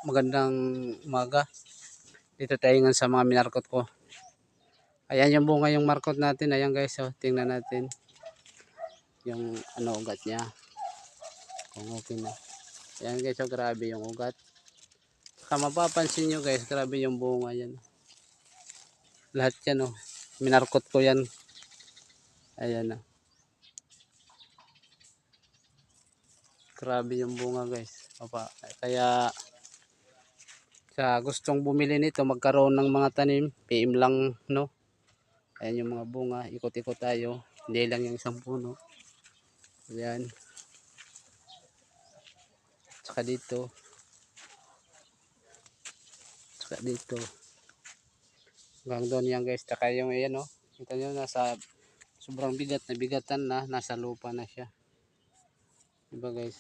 Magandang umaga. Dito tayo ngayon sa mga minarkot ko. Ayan yung bunga yung markot natin. Ayan guys, oh, tingnan natin yung ugat niya. Kung okay na. Ayan guys, oh, grabe yung ugat. Saka mapapansin nyo guys, grabe yung bunga yan. Lahat yan, oh. Minarkot ko yan. Ayan, oh. Grabe yung bunga guys. Kaya sa gustong bumili nito, magkaroon ng mga tanim, PM lang, no? Ayan yung mga bunga, ikot-ikot tayo. Hindi lang yung isang puno. Ayan. Tsaka dito. Tsaka dito. Hanggang doon yan guys. Tsaka yung ayan, oh. Kita nyo, nasa sobrang bigat na bigatan na. Nasa lupa na siya. Diba guys?